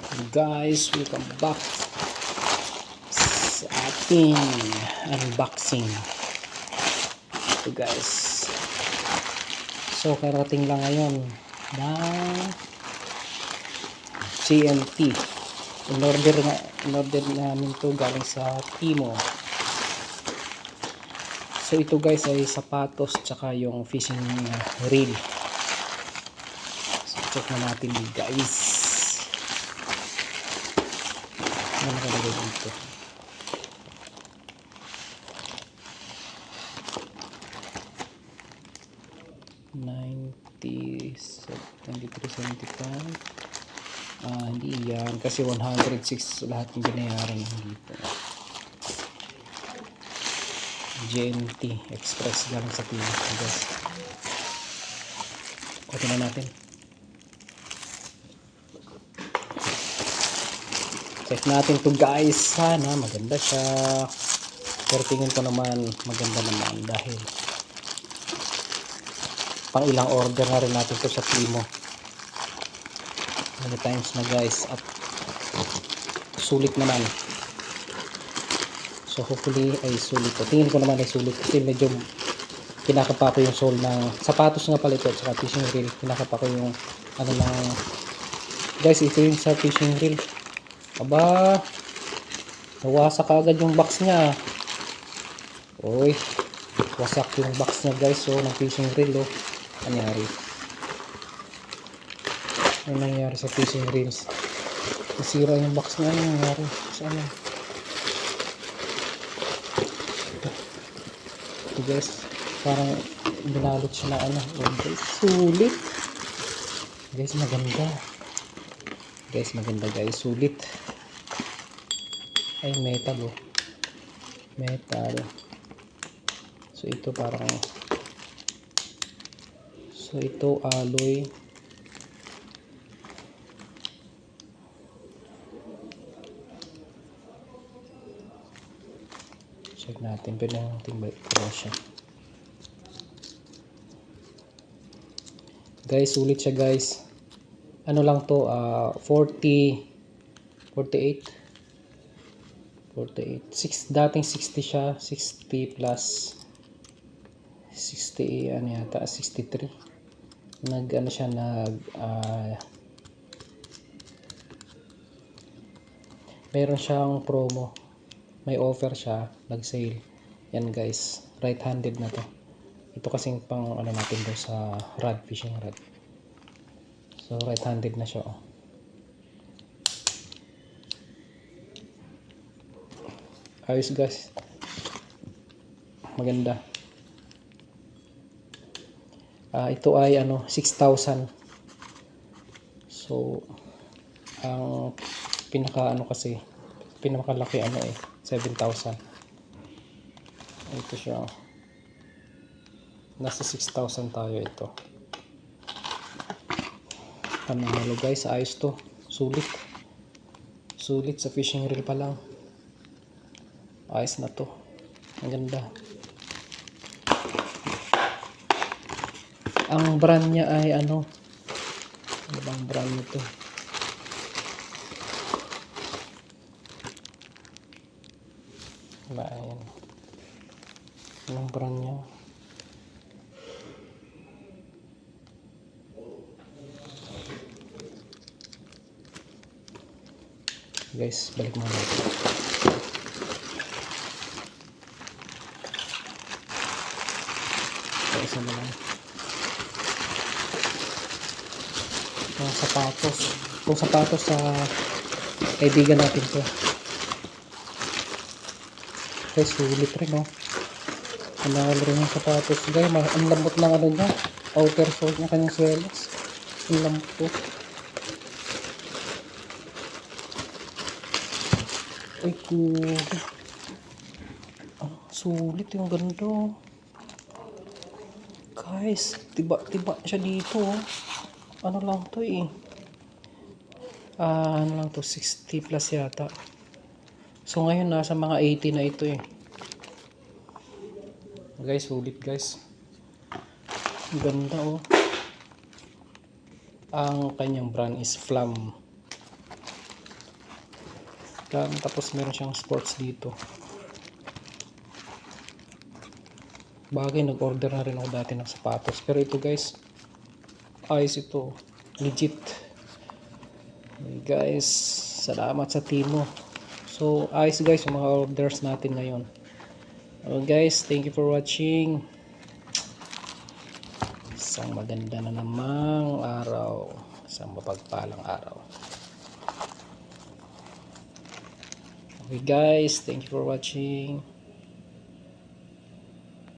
Guys, welcome back sa ating unboxing. Ito guys, so karating lang ngayon ng CMT. In-order namin to galing sa Timo. So ito guys ay sapatos tsaka yung fishing reel. So check na natin guys. Ano nakalagay dito? $93.75. Hindi yan kasi 106 lahat yung binayaran dito. GMT Express galing sa Timo guys. Open na natin. Check natin to guys. Sana maganda siya. Pero tingin ko naman maganda naman dahil pang ilang order na rin natin to sa Timo. Many times na guys at sulit naman. So hopefully ay sulit to. Tingin ko naman ay sulit kasi medyo kinakapa ko yung sole ng sapatos nga pala ito at saka fishing reel. Kinakapa ko yung ano na guys, ito yung sa fishing reel. Aba, nawasak agad yung box niya. Uy, wasak yung box niya guys. So ng fishing reel nangyari. Ano nangyari sa fishing reels? Nasira yung box niya. Ano nangyari? Saan? Ito guys, parang binalot siya na ano. Oh guys, sulit. Guys, maganda. Guys, maganda guys, sulit. Ay, metal metal. So ito parang ito alloy. Check natin, pwede natin ba ito siya guys. Sulit siya guys. Ano lang to, 48 dating 60 siya, 60 plus 60 ano yata 63. Ano siya meron siyang promo, may offer siya, nag sale yan guys. Right handed na to. Ito kasing pang ano natin doon sa rod, fishing rod. So right handed na siya ayos guys, maganda. Ito ay 6,000. So ang kasi pinakalaki 7,000. Ito siya, nasa 6,000 tayo. Ito panalo guys, ayos to. Sulit sa fishing reel pa lang. Ayos na to, ang ganda. Ang brand niya ay ano bang brand nito? Ayan. Anong brand niya? Guys, balik mo natin. Isa na lang. Itong sapatos sa kaibigan natin to. Guys, sulit rin ang rin yung sapatos guys. Ang lambot ng niya, outer sole niya, kanyang swelas. Ang lambot. Ay kuga, sulit yung ganito guys. Tiba siya dito ano lang to ano lang to, 60 plus yata. So ngayon nasa mga 80 na ito guys. Sulit guys, ganda Ang kanyang brand is Flam. Tapos meron siyang sports dito. Bagay, nag-order na rin ako dati ng sapatos. Pero ito guys, ayos ito. Legit. Okay, guys, salamat sa Timo. So, ayos guys yung mga orders natin ngayon. Okay, guys, thank you for watching. Isang maganda na namang araw. Isang mapagpalang araw. Okay guys, thank you for watching.